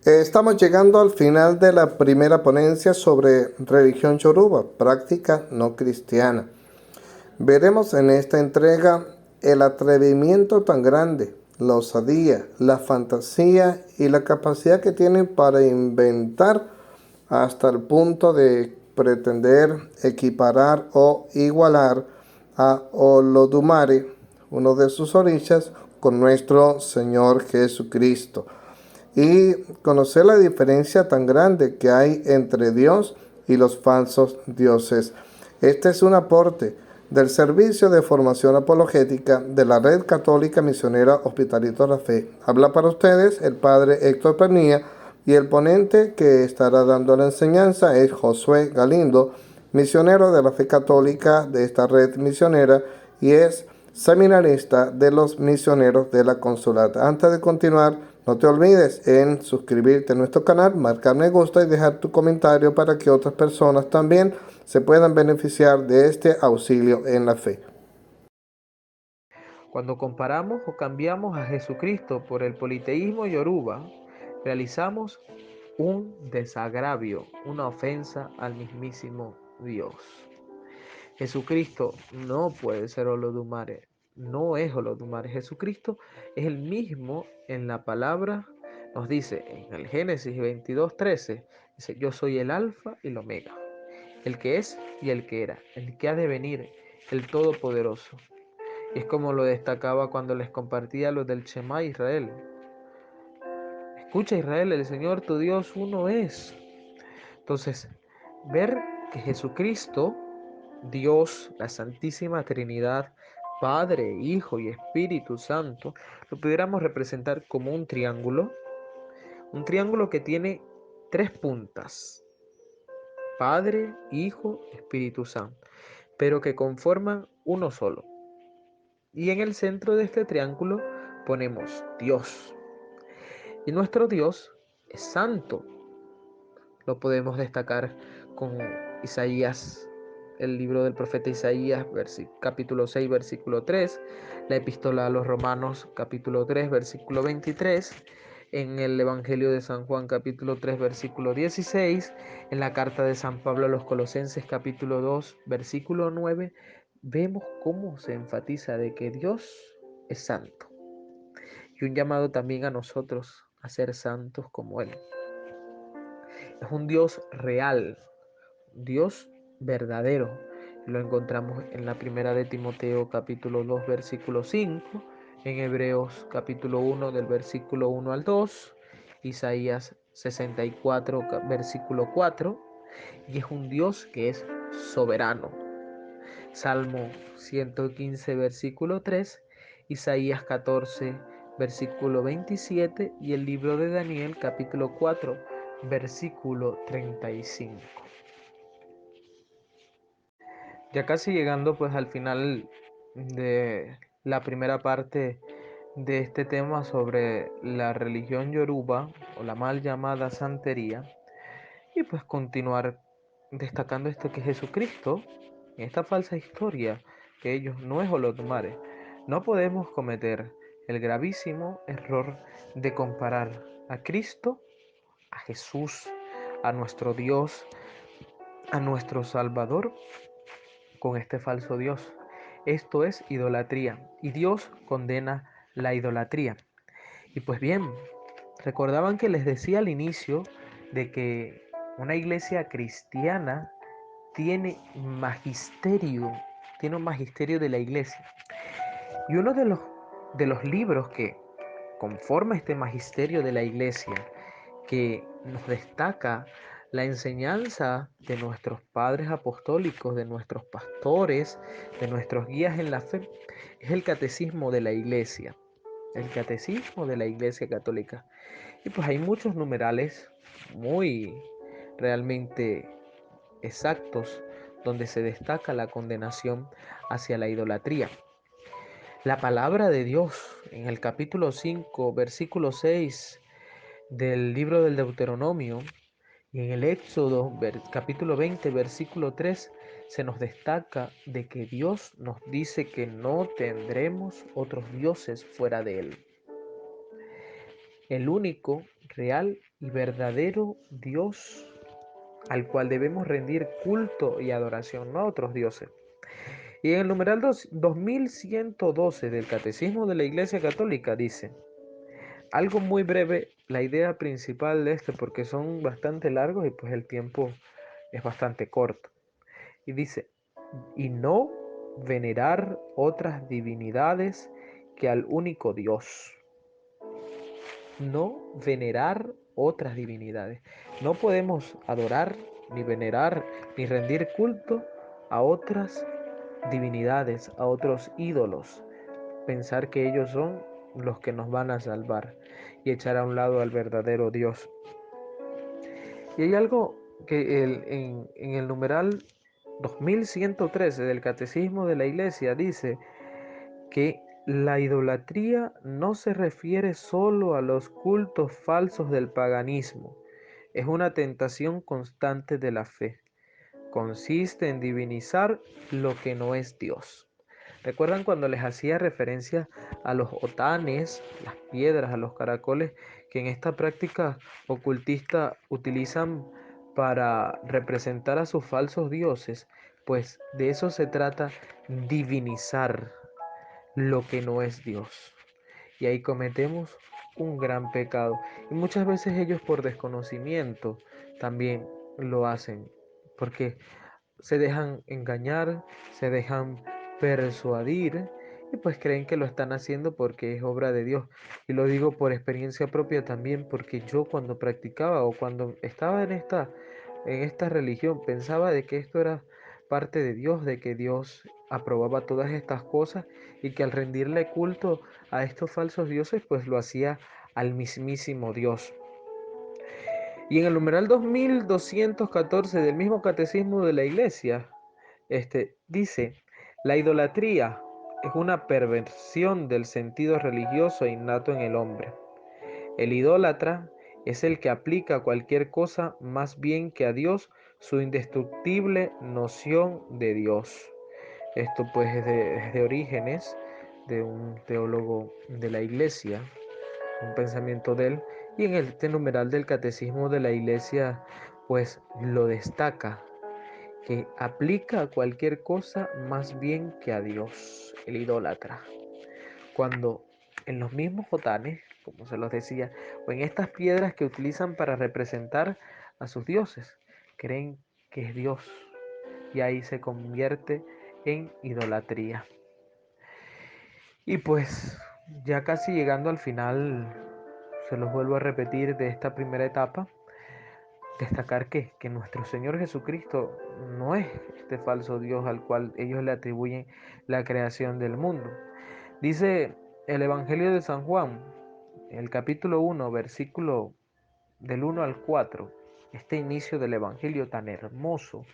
Estamos llegando al final de la primera ponencia sobre religión yoruba, práctica no cristiana. Veremos en esta entrega el atrevimiento tan grande, la osadía, la fantasía y la capacidad que tienen para inventar hasta el punto de pretender equiparar o igualar a Olodumare, uno de sus orillas, con nuestro Señor Jesucristo, y conocer la diferencia tan grande que hay entre Dios y los falsos dioses. Este es un aporte del Servicio de Formación Apologética de la Red Católica Misionera Hospitalito de la Fe. Habla para ustedes el Padre Héctor Pernilla, y el ponente que estará dando la enseñanza es Josué Galindo, misionero de la Fe Católica de esta red misionera, y es seminarista de los misioneros de la Consulata. Antes de continuar, no te olvides en suscribirte a nuestro canal, marcar me gusta y dejar tu comentario para que otras personas también se puedan beneficiar de este auxilio en la fe. Cuando comparamos o cambiamos a Jesucristo por el politeísmo yoruba, realizamos un desagravio, una ofensa al mismísimo Dios. Jesucristo no puede ser Olodumare, no es Olodumare. Jesucristo es el mismo en la palabra, nos dice en el Génesis 22:13, dice: yo soy el alfa y el omega, el que es y el que era, el que ha de venir, el todopoderoso. Y es como lo destacaba cuando les compartía lo del Shema Israel. Escucha, Israel, el Señor tu Dios uno es. Entonces, ver que Jesucristo, Dios, la Santísima Trinidad, Padre, Hijo y Espíritu Santo, lo pudiéramos representar como un triángulo que tiene tres puntas: Padre, Hijo, Espíritu Santo, pero que conforman uno solo. Y en el centro de este triángulo ponemos Dios. Y nuestro Dios es santo. Lo podemos destacar con Isaías, el libro del profeta Isaías, capítulo 6, versículo 3, la epístola a los Romanos, capítulo 3, versículo 23, en el Evangelio de San Juan, capítulo 3, versículo 16, en la carta de San Pablo a los Colosenses, capítulo 2, versículo 9, vemos cómo se enfatiza de que Dios es santo. Y un llamado también a nosotros a ser santos como Él. Es un Dios real, Dios verdadero. Lo encontramos en la primera de Timoteo capítulo 2 versículo 5, en Hebreos capítulo 1 del versículo 1 al 2, Isaías 64 versículo 4, y es un Dios que es soberano. Salmo 115 versículo 3, Isaías 14 versículo 27 y el libro de Daniel capítulo 4 versículo 35. Ya casi llegando pues al final de la primera parte de este tema sobre la religión yoruba o la mal llamada santería, y pues continuar destacando esto, que Jesucristo, en esta falsa historia que ellos no es Olodumare, no podemos cometer el gravísimo error de comparar a Cristo, a Jesús, a nuestro Dios, a nuestro Salvador con este falso Dios. Esto es idolatría y Dios condena la idolatría. Y pues bien, recordaban que les decía al inicio de que una iglesia cristiana tiene magisterio, tiene un magisterio de la iglesia. Y uno de los libros que conforma este magisterio de la iglesia, que nos destaca la enseñanza de nuestros padres apostólicos, de nuestros pastores, de nuestros guías en la fe, es el Catecismo de la Iglesia, el Catecismo de la Iglesia Católica. Y pues hay muchos numerales muy realmente exactos donde se destaca la condenación hacia la idolatría. La palabra de Dios en el capítulo 5, versículo 6 del libro del Deuteronomio, y en el Éxodo capítulo 20, versículo 3, se nos destaca de que Dios nos dice que no tendremos otros dioses fuera de Él. el único, real y verdadero Dios al cual debemos rendir culto y adoración, no a otros dioses. Y en el numeral 2112 del Catecismo de la Iglesia Católica dice, algo muy breve, la idea principal de este, porque son bastante largos y pues el tiempo es bastante corto. Y dice, y no venerar otras divinidades que al único Dios. No venerar otras divinidades. No podemos adorar, ni venerar, ni rendir culto a otras divinidades, a otros ídolos. Pensar que ellos son los que nos van a salvar y echar a un lado al verdadero Dios. Y hay algo que en el numeral 2113 del Catecismo de la Iglesia dice que la idolatría no se refiere solo a los cultos falsos del paganismo, es una tentación constante de la fe. Consiste en divinizar lo que no es Dios. ¿Recuerdan cuando les hacía referencia a los otanes, las piedras, a los caracoles, que en esta práctica ocultista utilizan para representar a sus falsos dioses? Pues de eso se trata, divinizar lo que no es Dios. Y ahí cometemos un gran pecado. Y muchas veces ellos por desconocimiento también lo hacen, porque se dejan engañar, se dejan persuadir y pues creen que lo están haciendo porque es obra de Dios. Y lo digo por experiencia propia también, porque yo cuando practicaba o cuando estaba en esta religión pensaba de que esto era parte de Dios, de que Dios aprobaba todas estas cosas y que al rendirle culto a estos falsos dioses pues lo hacía al mismísimo Dios. Y en el numeral 2214 del mismo catecismo de la iglesia, dice, la idolatría es una perversión del sentido religioso innato en el hombre. El idólatra es el que aplica a cualquier cosa más bien que a Dios su indestructible noción de Dios. Esto pues es de Orígenes, de un teólogo de la iglesia, un pensamiento de él, y en este numeral del catecismo de la iglesia pues lo destaca, que aplica a cualquier cosa más bien que a Dios, el idólatra. Cuando en los mismos jotanes, como se los decía, o en estas piedras que utilizan para representar a sus dioses, creen que es Dios y ahí se convierte en idolatría. Y pues ya casi llegando al final, se los vuelvo a repetir de esta primera etapa, destacar que nuestro Señor Jesucristo no es este falso Dios al cual ellos le atribuyen la creación del mundo. Dice el Evangelio de San Juan, el capítulo 1, versículo del 1 al 4, este inicio del Evangelio tan hermoso,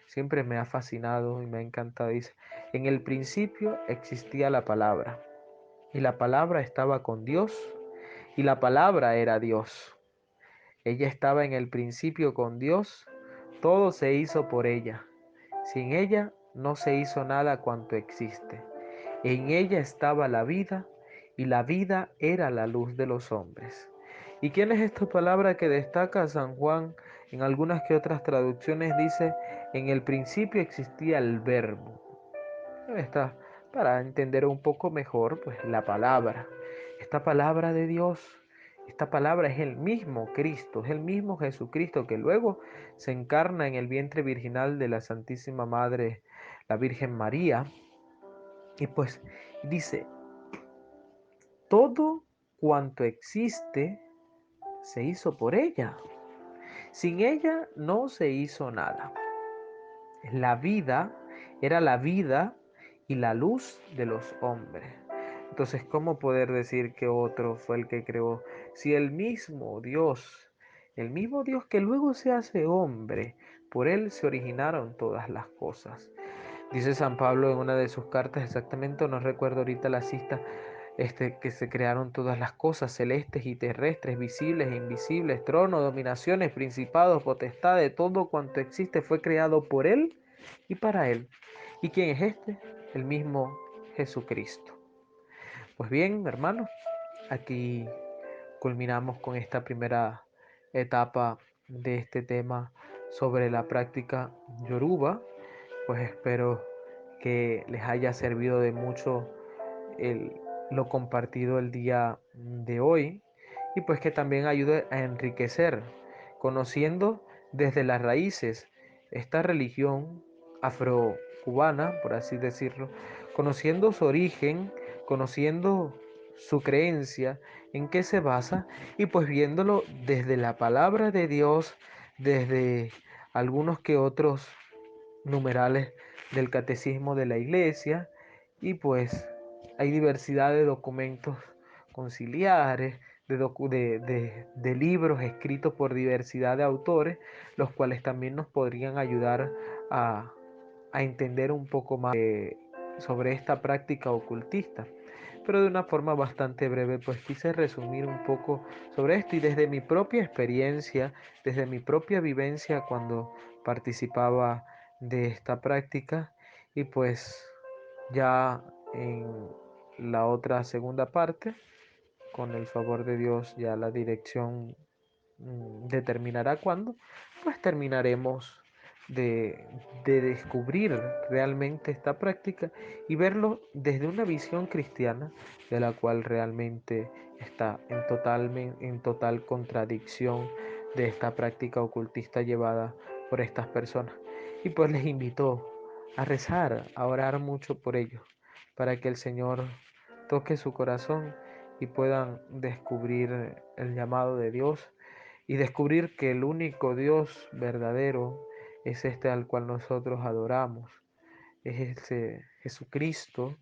siempre me ha fascinado y me ha encantado. Dice, en el principio existía la palabra, y la palabra estaba con Dios, y la palabra era Dios. Ella estaba en el principio con Dios, todo se hizo por ella. Sin ella no se hizo nada cuanto existe. En ella estaba la vida, y la vida era la luz de los hombres. ¿Y quién es esta palabra que destaca San Juan? En algunas que otras traducciones dice, en el principio existía el verbo. Esta, para entender un poco mejor, pues la palabra. Esta palabra de Dios, esta palabra es el mismo Cristo, es el mismo Jesucristo que luego se encarna en el vientre virginal de la Santísima Madre, la Virgen María. Y pues dice, todo cuanto existe se hizo por ella. Sin ella no se hizo nada. La vida era la vida y la luz de los hombres. Entonces, ¿cómo poder decir que otro fue el que creó? Si el mismo Dios que luego se hace hombre, por él se originaron todas las cosas. Dice San Pablo en una de sus cartas, exactamente, no recuerdo ahorita la cita, que se crearon todas las cosas celestes y terrestres, visibles e invisibles, tronos, dominaciones, principados, potestades, todo cuanto existe fue creado por Él y para Él. ¿Y quién es este? El mismo Jesucristo. Pues bien, hermanos, aquí culminamos con esta primera etapa de este tema sobre la práctica yoruba. Pues espero que les haya servido de mucho lo compartido el día de hoy, y pues que también ayude a enriquecer, conociendo desde las raíces esta religión afrocubana, por así decirlo, conociendo su origen, conociendo su creencia, en qué se basa, y pues viéndolo desde la palabra de Dios, desde algunos que otros numerales del catecismo de la iglesia, y pues hay diversidad de documentos conciliares, de libros escritos por diversidad de autores, los cuales también nos podrían ayudar a, a entender un poco más sobre esta práctica ocultista. Pero de una forma bastante breve, pues quise resumir un poco sobre esto, y desde mi propia experiencia, desde mi propia vivencia cuando participaba de esta práctica, y pues ya en la otra segunda parte, con el favor de Dios, ya la dirección determinará cuándo, pues terminaremos de, de descubrir realmente esta práctica y verlo desde una visión cristiana, de la cual realmente está en total contradicción de esta práctica ocultista llevada por estas personas. Y pues les invito a rezar, a orar mucho por ellos, para que el Señor toque su corazón y puedan descubrir el llamado de Dios, y descubrir que el único Dios verdadero es este al cual nosotros adoramos, es ese Jesucristo,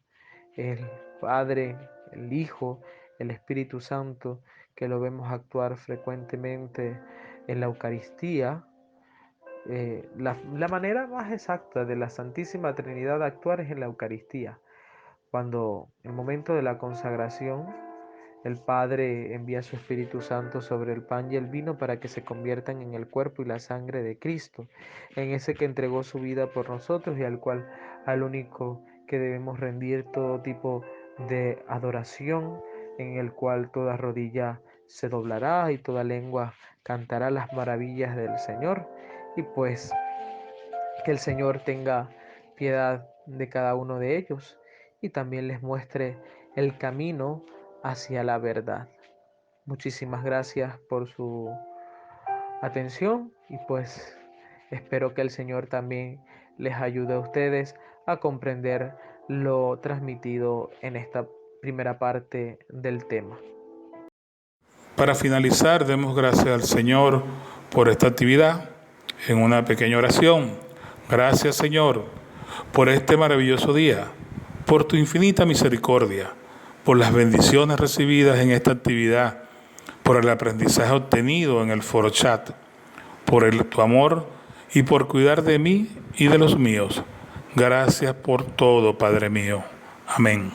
el Padre, el Hijo, el Espíritu Santo, que lo vemos actuar frecuentemente en la Eucaristía. La manera más exacta de la Santísima Trinidad de actuar es en la Eucaristía, cuando en el momento de la consagración el Padre envía su Espíritu Santo sobre el pan y el vino para que se conviertan en el cuerpo y la sangre de Cristo, en ese que entregó su vida por nosotros y al único que debemos rendir todo tipo de adoración, en el cual toda rodilla se doblará y toda lengua cantará las maravillas del Señor. Y pues que el Señor tenga piedad de cada uno de ellos y también les muestre el camino hacia la verdad. Muchísimas gracias por su atención, y pues espero que el Señor también les ayude a ustedes a comprender lo transmitido en esta primera parte del tema. Para finalizar, demos gracias al Señor por esta actividad en una pequeña oración. Gracias, Señor, por este maravilloso día, por tu infinita misericordia, por las bendiciones recibidas en esta actividad, por el aprendizaje obtenido en el foro chat, por tu amor y por cuidar de mí y de los míos. Gracias por todo, Padre mío. Amén.